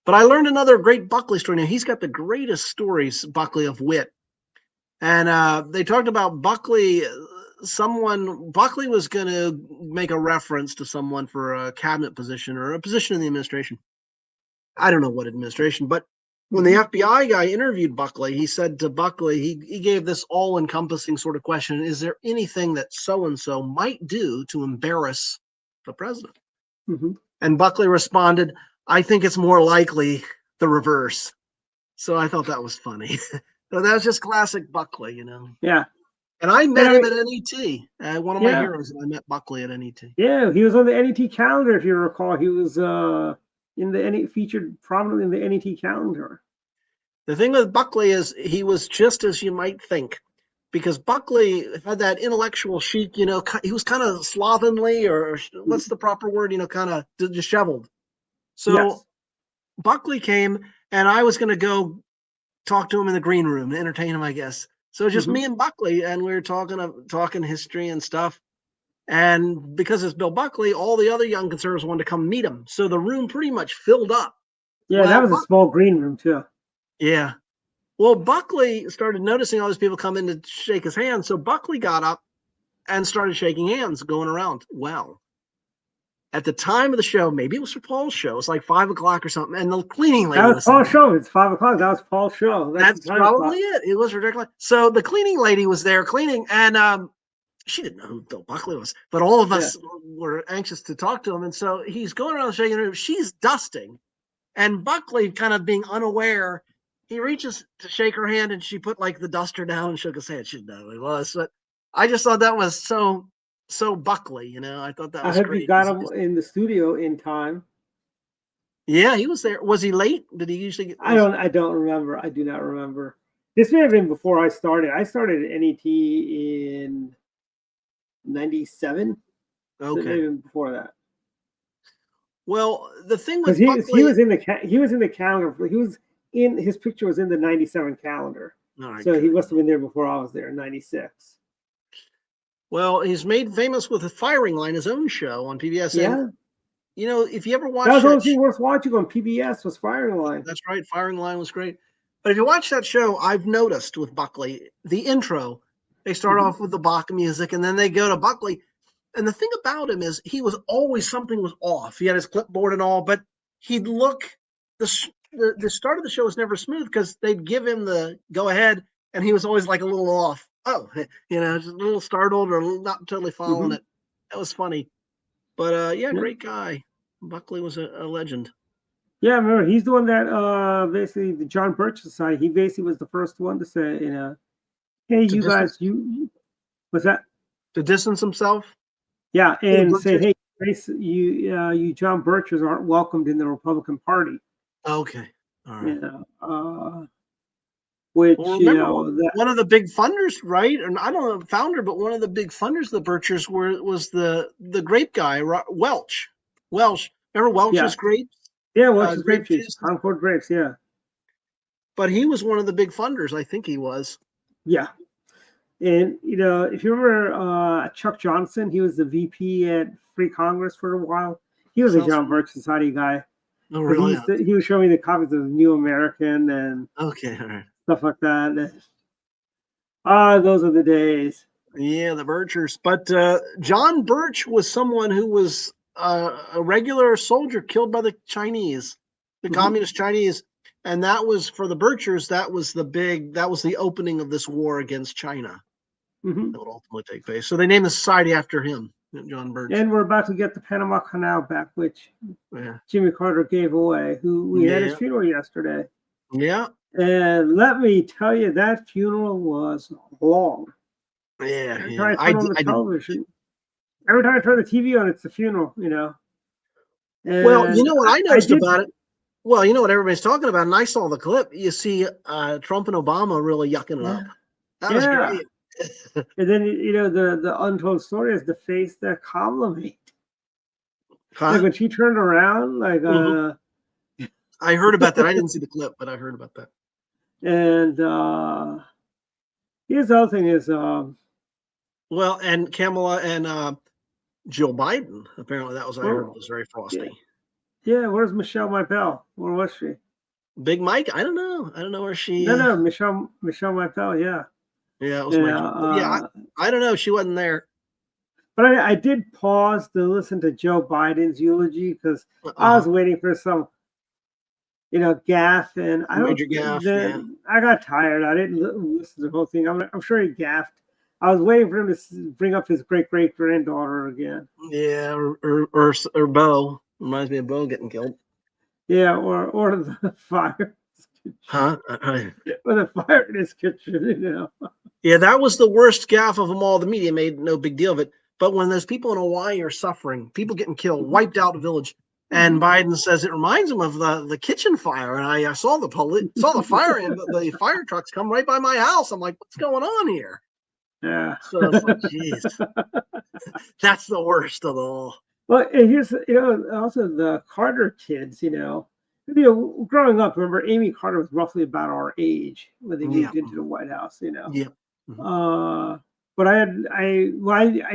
But I learned another great Buckley story. Now, he's got the greatest stories, Buckley, of wit. And they talked about Buckley. Buckley was going to make a reference to someone for a cabinet position or a position in the administration. I don't know what administration, but when the FBI guy interviewed Buckley, he said to Buckley, he gave this all-encompassing sort of question: is there anything that so-and-so might do to embarrass the president? And Buckley responded, "I think it's more likely the reverse." So I thought that was funny. So that was just classic Buckley, Yeah. And I met him at NET. One of my heroes, I met Buckley at NET. Yeah, he was on the NET calendar, if you recall. He was featured prominently in the NET calendar. The thing with Buckley is he was just as you might think. because Buckley had that intellectual chic, he was kind of slovenly, or what's the proper word, kind of disheveled. So Yes. Buckley came, and I was going to go talk to him in the green room to entertain him, I guess. So just me and Buckley, and we were talking history and stuff. And because it's Bill Buckley, all the other young conservatives wanted to come meet him. So the room pretty much filled up. Yeah, that was a small green room too. Yeah. Well, Buckley started noticing all these people come in to shake his hand. So Buckley got up and started shaking hands, going around. Well, at the time of the show, maybe it was for Paul's show. It was like 5 o'clock or something. And the cleaning lady That was Paul's show. It's 5 o'clock. That was Paul's show. That's probably it. It was ridiculous. So the cleaning lady was there cleaning, and she didn't know who Bill Buckley was, but all of us were anxious to talk to him. And so he's going around shaking her. She's dusting, and Buckley, kind of being unaware, he reaches to shake her hand, and she put like the duster down and shook his hand. She didn't know who he was, but I just thought that was so Buckley. I thought that was I hope great. you got him in the studio in time. Yeah, he was there. Was he late? Did he usually get? I don't remember. I do not remember. This may have been before I started. I started at NET in 97. Okay. So maybe before that. Well, the thing with Buckley, he was in the calendar. His picture was in the 97 calendar. Right, so he must have been there before I was there in 96. Well, he's made famous with a Firing Line, his own show on PBS. Yeah. And, if you ever watch that was the only thing worth watching on PBS was Firing Line. That's right. Firing Line was great. But if you watch that show, I've noticed with Buckley, the intro, they start off with the Bach music, and then they go to Buckley. And the thing about him is he was always, something was off. He had his clipboard and all, but he'd look, the start of the show was never smooth because they'd give him the go ahead, and he was always like a little off. Oh, just a little startled or not totally following it. That was funny. But great guy. Buckley was a legend. Yeah, I remember he's the one that basically the John Birch Society. He basically was the first one to say, hey, you guys, what's that? To distance himself. Yeah, and say, hey, you John Birchers aren't welcomed in the Republican Party. Okay, all right. Which one of the big funders, right? And I don't know founder, but one of the big funders of the Birchers was the grape guy, Welch. Remember Welch's grapes? Yeah, Welch's grape juice, Concord grapes. Yeah, but he was one of the big funders. I think he was. Yeah, and if you remember Chuck Johnson, he was the VP at Free Congress for a while. He was a John Birch Society guy. Oh, really? He was showing me the copies of New American and all right. Stuff like that. Those are the days. Yeah, the Birchers. But John Birch was someone who was a regular soldier killed by the Chinese, the communist Chinese. And that was, for the Birchers, that was the opening of this war against China. That would ultimately take place. So they named the society after him, John Birch. And we're about to get the Panama Canal back, which Jimmy Carter gave away, who we had his funeral yesterday. Yeah. And let me tell you, that funeral was long. Yeah. Every time I turn on the television, every time I turn the TV on, it's the funeral, And well, you know what I noticed about it? Well, you know what everybody's talking about, and I saw the clip. You see Trump and Obama really yucking it up. That was great. And then, the untold story is the face that Kamala made. Huh? Like when she turned around, I heard about that. I didn't see the clip, but I heard about that. And here's the other thing is, well, and Kamala and Joe Biden, apparently that was, I heard, was very frosty. Yeah, where's Michelle Mipel? Where was she? Big Mike? I don't know. I don't know where she. No, Michelle Mipel. Yeah. Yeah, it was I don't know. She wasn't there. But I did pause to listen to Joe Biden's eulogy because I was waiting for some, gaffe, and I got tired. I didn't listen to the whole thing. I'm sure he gaffed. I was waiting for him to bring up his great granddaughter again. Yeah, or Bo. Reminds me of Bo getting killed. Yeah, or the fire. Huh? Or the fire in his kitchen, Yeah, that was the worst gaffe of them all. The media made no big deal of it. But when those people in Hawaii are suffering, people getting killed, wiped out a village, and Biden says it reminds him of the kitchen fire. And I saw the fire, and the fire trucks come right by my house. I'm like, what's going on here? Yeah. So it's like, geez, that's the worst of all. Well, and here's also the Carter kids. Growing up, remember Amy Carter was roughly about our age when they Yeah. moved into the White House. Yeah. But I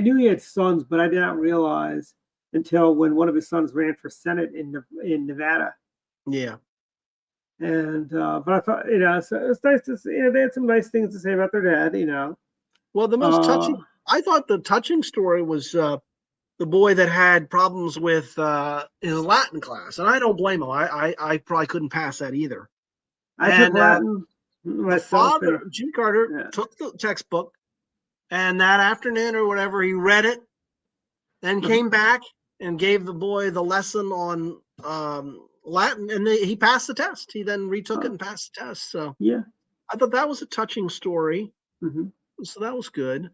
knew he had sons, but I did not realize until when one of his sons ran for Senate in Nevada. Yeah. And but I thought, so it's nice to see, they had some nice things to say about their dad. Well, the most touching, I thought the touching story was the boy that had problems with his Latin class, and I don't blame him. I probably couldn't pass that either. I took Latin The myself. father, Jimmy Carter, took the textbook, and that afternoon or whatever, he read it, then came back and gave the boy the lesson on Latin, and he passed the test. He then retook it and passed the test. So yeah, I thought that was a touching story. mm-hmm. So that was good.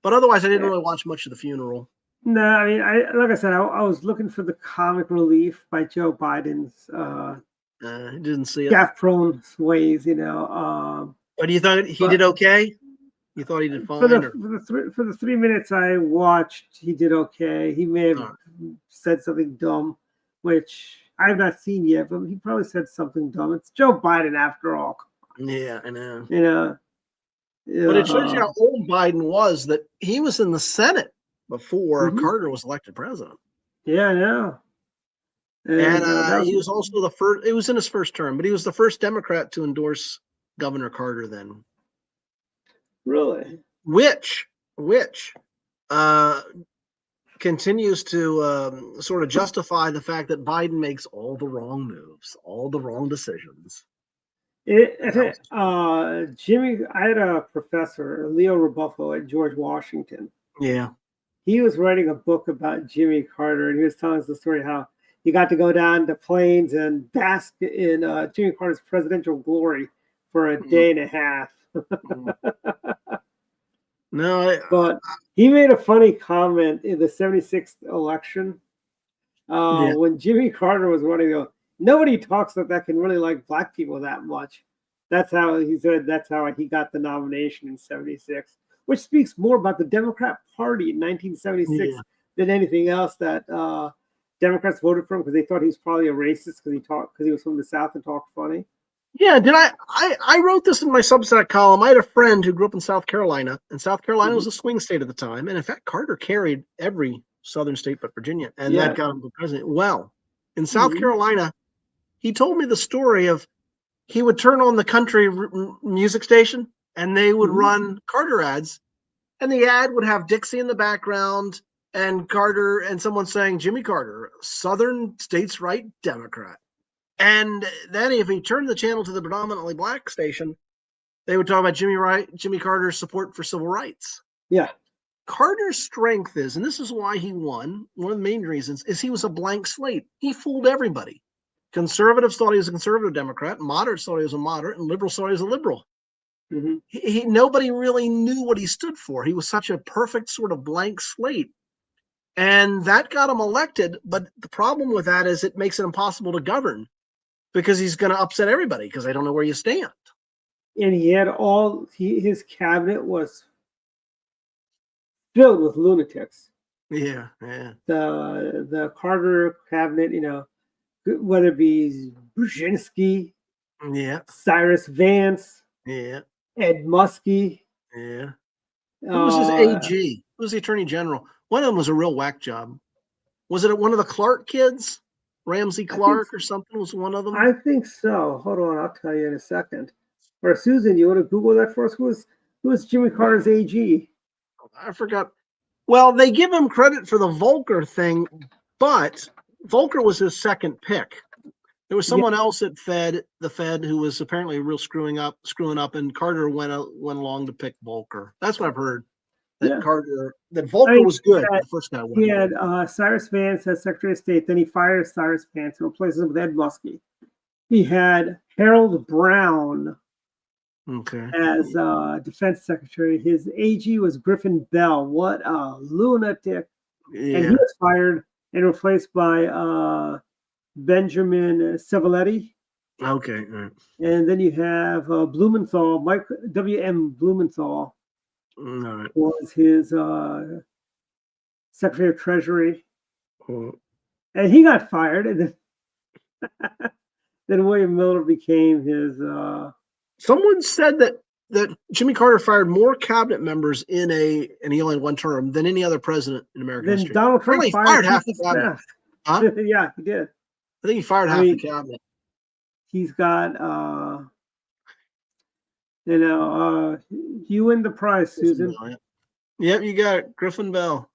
But otherwise, I didn't really watch much of the funeral. No, I mean, like I said, I was looking for the comic relief by Joe Biden's Didn't see it. gaffe-prone ways, But you thought he did okay? You thought he did fine? For the 3 minutes I watched, he did okay. He may have said something dumb, which I have not seen yet, but he probably said something dumb. It's Joe Biden after all. Yeah, I know. But it shows you how old Biden was, that he was in the Senate before Carter was elected president. Yeah, I know. And he was also the first, it was in his first term, but he was the first Democrat to endorse Governor Carter then. Really? Which continues to sort of justify the fact that Biden makes all the wrong moves, all the wrong decisions. Jimmy, I had a professor, Leo Rebuffo at George Washington. Yeah. He was writing a book about Jimmy Carter, and he was telling us the story how he got to go down to Plains and bask in Jimmy Carter's presidential glory for a day and a half. But he made a funny comment in the 76th election when Jimmy Carter was running. Nobody talks that can really like black people that much. That's how he said. That's how he got the nomination in 76, which speaks more about the Democrat Party in 1976 than anything else that Democrats voted for him, because they thought he was probably a racist because he was from the South and talked funny. Yeah, I wrote this in my Substack column. I had a friend who grew up in South Carolina, and South Carolina was a swing state at the time. And in fact, Carter carried every southern state but Virginia, and that got him the president. Well, in South Carolina, he told me the story of he would turn on the country music station, and they would run Carter ads, and the ad would have Dixie in the background and Carter and someone saying, Jimmy Carter, Southern states' right Democrat. And then if he turned the channel to the predominantly black station, they would talk about Jimmy Carter's support for civil rights. Yeah. Carter's strength is, and this is why he won, one of the main reasons, is he was a blank slate. He fooled everybody. Conservatives thought he was a conservative Democrat, moderates thought he was a moderate, and liberals thought he was a liberal. Nobody really knew what he stood for. He was such a perfect sort of blank slate. And that got him elected. But the problem with that is it makes it impossible to govern, because he's going to upset everybody because they don't know where you stand. And he had his cabinet was filled with lunatics. Yeah. The Carter cabinet, whether it be Brzezinski, Cyrus Vance, Ed Muskie. Yeah. Who was his AG? Who was the Attorney General? One of them was a real whack job. Was it one of the Clark kids? Ramsey Clark or something was one of them? I think so. Hold on, I'll tell you in a second. Or Susan, you want to Google that for us? Who was Jimmy Carter's AG? I forgot. Well, they give him credit for the Volcker thing, but Volcker was his second pick. There was someone else at the Fed who was apparently real screwing up, and Carter went along to pick Volcker. That's what I've heard. That Volcker was good. The first guy went. He had Cyrus Vance as Secretary of State. Then he fired Cyrus Vance and replaced him with Ed Muskie. He had Harold Brown as Defense Secretary. His AG was Griffin Bell. What a lunatic! Yeah. And he was fired and replaced by Benjamin Civiletti. Okay. Right. And then you have Blumenthal, Mike W.M. Blumenthal. All right. was his Secretary of Treasury, Mm. and he got fired, and then William Miller became his. Someone said that Jimmy Carter fired more cabinet members and he only had one term than any other president in American Then history. Donald Trump Apparently fired half the chief of cabinet. staff. Huh? Yeah, he did. I think he fired half the cabinet. He's got you win the prize, Susan. Yep, you got it. Griffin Bell.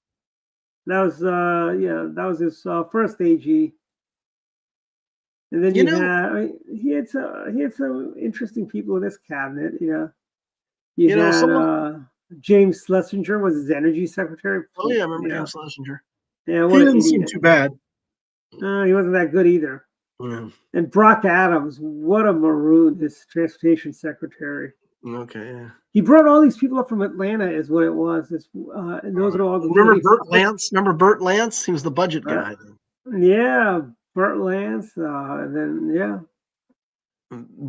That was that was his first AG. And then he had some interesting people in his cabinet. You had James Schlesinger was his energy secretary. Oh yeah, I remember James Schlesinger. Yeah, he didn't seem too bad. He wasn't that good either. Yeah. And Brock Adams, what a maroon, his transportation secretary. Okay, yeah. He brought all these people up from Atlanta, is what it was. And those are all. Remember Burt Lance? Remember Burt Lance? He was the budget guy. Yeah, Burt Lance, and then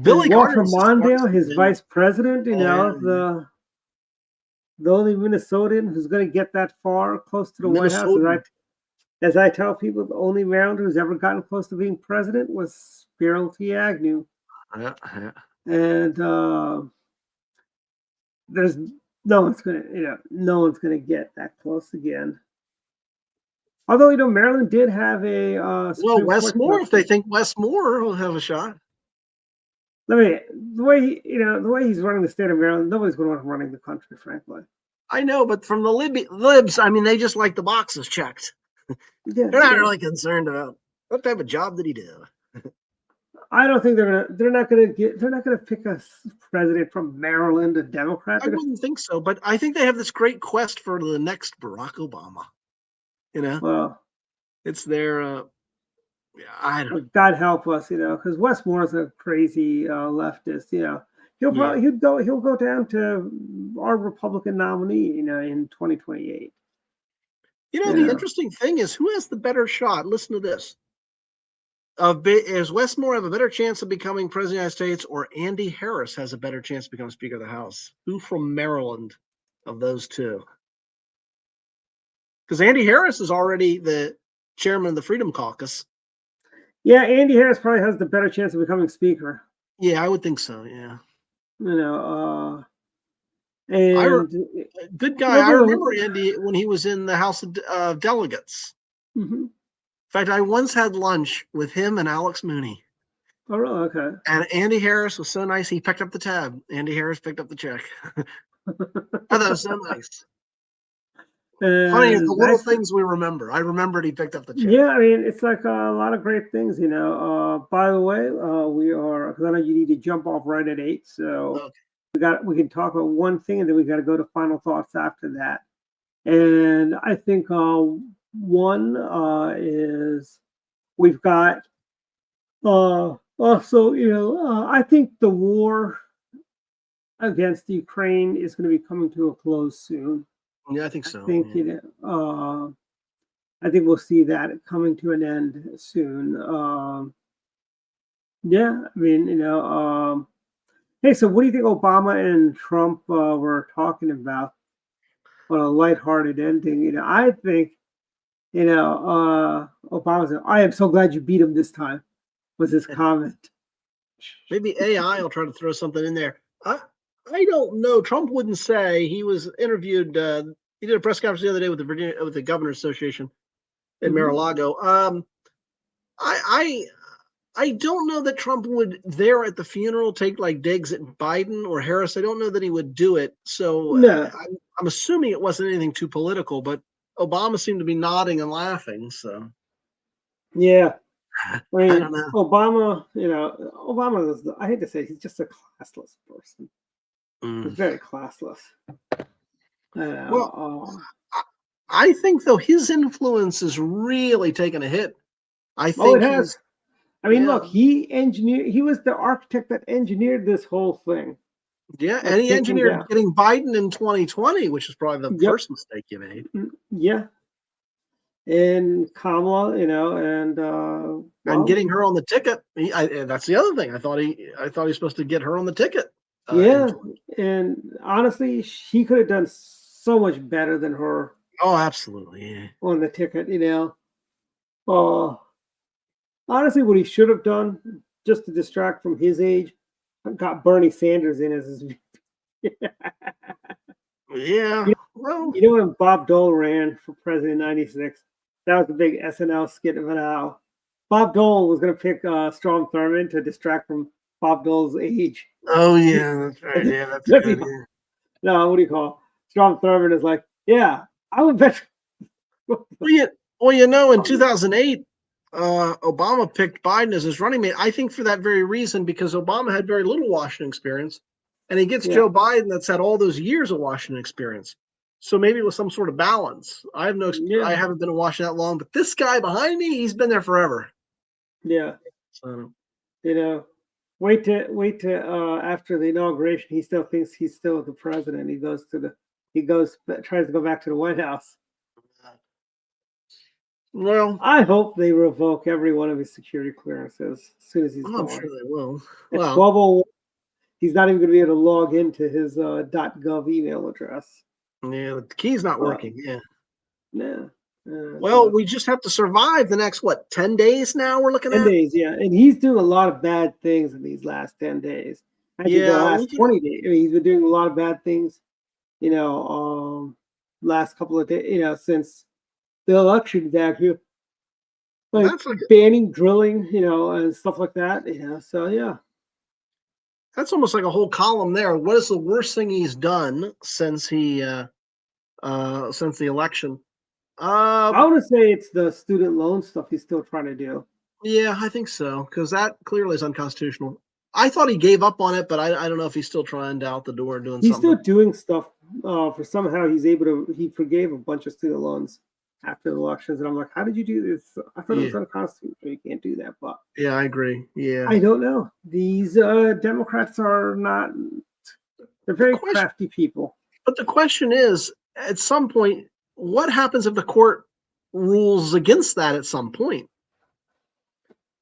Billy Walter Carter Mondale, his vice president. The only Minnesotan who's going to get that far close to the White House. As I tell people, the only Marylander who's ever gotten close to being president was Spiro T. Agnew. Yeah. And there's no one's gonna get that close again. Although Maryland did have a Wes Moore. If they think Wes Moore will have a shot. The way he's running the state of Maryland, nobody's going to want him running the country, frankly. I know, but from the libs, I mean, they just like the boxes checked. They're not really concerned about what type of job did he do. I don't think they're not gonna pick a president from Maryland, a Democrat. I wouldn't think so, but I think they have this great quest for the next Barack Obama. Well, it's their. I don't know. God help us, because Wes Moore's a crazy leftist. He'll go down to our Republican nominee, in 2028. The interesting thing is, who has the better shot? Listen to this. Is Wes Moore have a better chance of becoming president of the United States, or Andy Harris has a better chance to become Speaker of the House? Who from Maryland of those two? Because Andy Harris is already the chairman of the Freedom Caucus. Yeah, Andy Harris probably has the better chance of becoming Speaker. Yeah, I would think so. Yeah. Good guy. I remember Andy when he was in the House of Delegates. Mm-hmm. In fact, I once had lunch with him and Alex Mooney. Oh, really? Okay. And Andy Harris was so nice. He picked up the tab. Andy Harris picked up the check. I thought it was so nice. Funny, the little things we remember. I remembered he picked up the check. Yeah, I mean, it's like a lot of great things, By the way, we are, because I know you need to jump off right at 8, so we can talk about one thing, and then we got to go to final thoughts after that. And I think one is we've got also, I think the war against Ukraine is going to be coming to a close soon. Yeah, I think so. I think I think we'll see that coming to an end soon. Hey, so what do you think Obama and Trump were talking about on a lighthearted ending? I think, Obama said, "I am so glad you beat him this time," was his comment. Maybe AI will try to throw something in there. I don't know. Trump wouldn't say. He was interviewed. He did a press conference the other day with the Governors Association in Mar-a-Lago. I don't know that Trump would there at the funeral take like digs at Biden or Harris. I don't know that he would do it. So no. I'm assuming it wasn't anything too political, but Obama seemed to be nodding and laughing. So yeah. I mean, I don't know. Obama, Obama is, I hate to say, he's just a classless person. He's very classless. I think though his influence is really taking a hit. I think it has. I mean, look, he was the architect that engineered this whole thing. Yeah, and he engineered getting Biden in 2020, which is probably the first mistake you made. Yeah. And Kamala, and getting her on the ticket. That's the other thing. I thought he was supposed to get her on the ticket. Yeah, and honestly, he could have done so much better than her Oh, absolutely. Yeah. on the ticket. Uh, honestly, what he should have done, just to distract from his age, got Bernie Sanders in as his. Yeah. Well, When Bob Dole ran for president in '96, that was the big SNL skit of it how Bob Dole was going to pick Strom Thurmond to distract from Bob Dole's age. oh yeah, that's right. Yeah, that's That's good. the- Yeah. No, what do you call Strom Thurmond is like, yeah, I would bet. In 2008, Obama picked Biden as his running mate. I think for that very reason, because Obama had very little Washington experience, and he gets Yeah. Joe Biden that's had all those years of Washington experience. So maybe it was some sort of balance. I have Yeah. I haven't been in Washington that long, but this guy behind me, he's been there forever. Yeah, So wait to after the inauguration, he still thinks he's still the president. Tries to go back to the White House. well, I hope they revoke every one of his security clearances as soon as he's I'm gone. sure they will. At Well, 12:01, he's not even going to be able to log into his .gov email address. yeah, the key's not working. Yeah. Yeah. Well, we just have to survive the next 10 days now we're looking 10 at? days, yeah. And he's doing a lot of bad things in these last 10 days. Actually, the last 20 days. I mean, he's been doing a lot of bad things, last couple of days, since the election back here. Like banning drilling, and stuff like that, So, yeah. That's almost like a whole column there. What is the worst thing he's done since the election? I want to say it's the student loan stuff he's still trying to do. Yeah, I think so, because that clearly is unconstitutional. I thought he gave up on it, but I don't know if he's still trying to out the door doing He's something. still doing stuff. For somehow he forgave a bunch of student loans after the elections, and I'm like, how did you do this? I thought it was unconstitutional. You can't do that, but yeah, I agree. Yeah, I don't know. These Democrats are not. They're very crafty people. But the question is, at some point, what happens if the court rules against that at some point?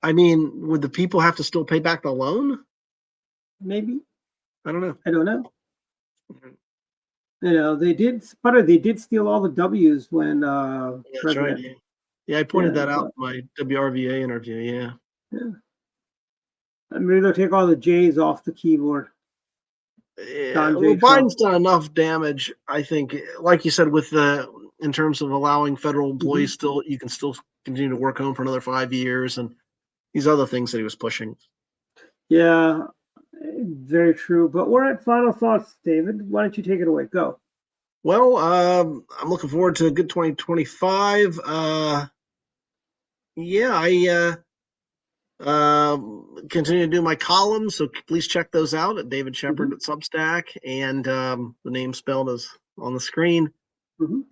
I mean, would the people have to still pay back the loan? Maybe. I don't know. I don't know. They did steal all the W's when That's right. Yeah, I pointed that out in my WRVA interview. Yeah. Maybe they'll take all the J's off the keyboard. Yeah, well, Biden's done enough damage, I think. Like you said, in terms of allowing federal employees you can still continue to work home for another 5 years, and these other things that he was pushing. Yeah, very true. But we're at final thoughts, David. Why don't you take it away? Go. Well, I'm looking forward to a good 2025. I continue to do my columns, so please check those out at David Shepard at Substack, and the name spelled is on the screen.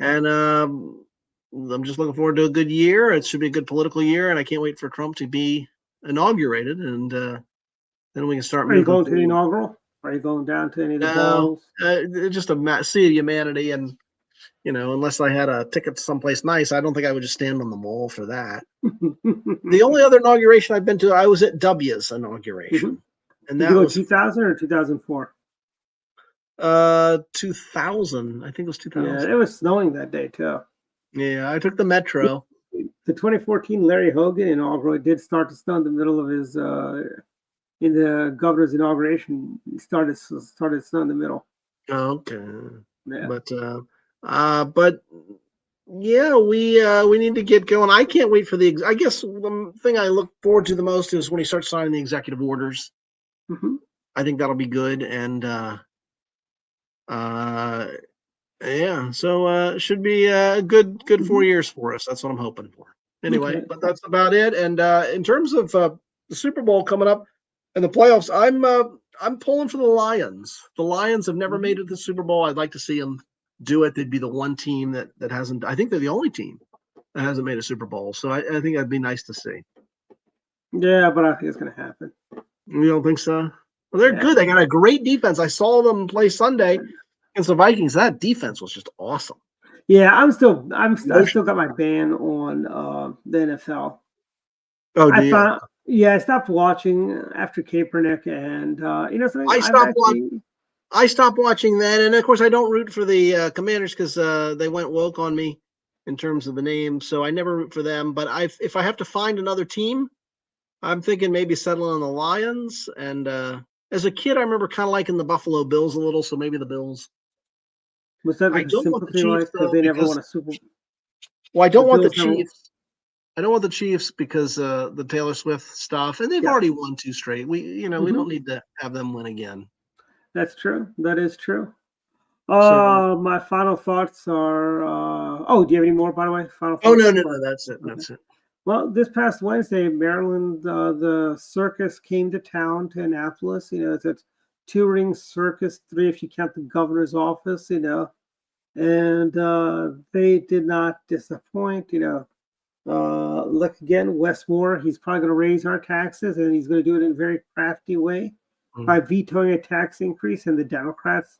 And I'm just looking forward to a good year. It should be a good political year, and I can't wait for Trump to be inaugurated, and then we can start. Are you going to the inaugural? Are you going down to any of the balls? Just a sea of humanity, and unless I had a ticket to someplace nice, I don't think I would just stand on the mall for that. The only other inauguration I've been to, I was at W's inauguration, and that was 2000 or 2004. 2000. I think it was 2000. Yeah, it was snowing that day too. Yeah, I took the metro. The 2014 Larry Hogan inaugural did start to snow in the middle of his in the governor's inauguration. He started snow in the middle. Okay. Yeah. But yeah, we need to get going. I can't wait for I guess the thing I look forward to the most is when he starts signing the executive orders. I think that'll be good, and so it should be a good 4 years for us. That's what I'm hoping for. Anyway, but that's about it. And in terms of the Super Bowl coming up and the playoffs, I'm pulling for the Lions. The Lions have never made it to the Super Bowl. I'd like to see them do it. They'd be the one team that hasn't. I think they're the only team that hasn't made a Super Bowl. So I think that'd be nice to see. Yeah, but I think it's going to happen. You don't think so? Well, they're good. They got a great defense. I saw them play Sunday against the Vikings. That defense was just awesome. Yeah, I still got my ban on the NFL. Oh, Yeah, I stopped watching after Kaepernick, and you know something. I stopped watching that, and of course, I don't root for the Commanders because they went woke on me in terms of the name, so I never root for them. But if I have to find another team, I'm thinking maybe settling on the Lions. And as a kid, I remember kind of liking the Buffalo Bills a little, so maybe the Bills. Was that I like a don't want the sympathy Chiefs like because though, they never because won a Super Bowl? well, I don't want the Bills never. Chiefs. I don't want the Chiefs because the Taylor Swift stuff, and they've Yeah. already won 2 straight. We Mhm. don't need to have them win again. That's true. That is true. So, My final thoughts are. Oh, do you have any more, by the way? Final oh thoughts? no, that's it. Okay. That's it. Well, this past Wednesday, Maryland, the circus came to town to Annapolis. You know, it's a touring circus, 3 if you count the governor's office. You know, and they did not disappoint. You know, look again, Westmore. He's probably going to raise our taxes, and he's going to do it in a very crafty way by vetoing a tax increase. And the Democrats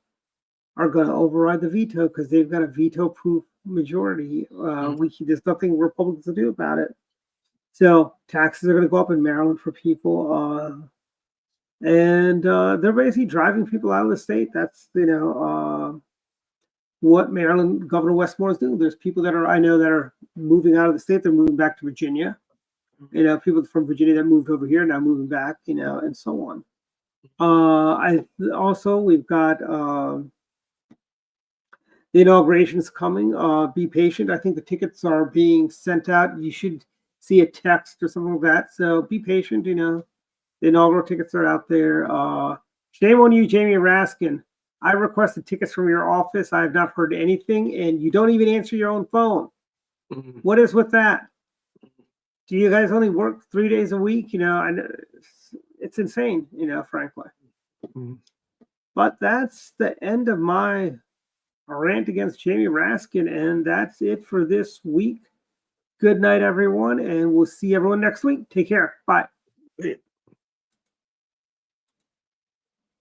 are going to override the veto because they've got a veto-proof majority. There's nothing Republicans can do about it. So taxes are going to go up in Maryland for people, and they're basically driving people out of the state. That's what Maryland Governor Westmore is doing. There's people that I know that are moving out of the state. They're moving back to Virginia. You know, people from Virginia that moved over here now moving back. You know, and so on. We've got the inauguration's coming. Be patient. I think the tickets are being sent out. You should see a text or something like that. So be patient. You know, the inaugural tickets are out there. Shame on you, Jamie Raskin. I requested tickets from your office. I have not heard anything, and you don't even answer your own phone. What is with that? Do you guys only work 3 days a week? You know, it's insane. You know, frankly. But that's the end of my rant against Jamie Raskin, and that's it for this week. Good night, everyone, and we'll see everyone next week. Take care. Bye.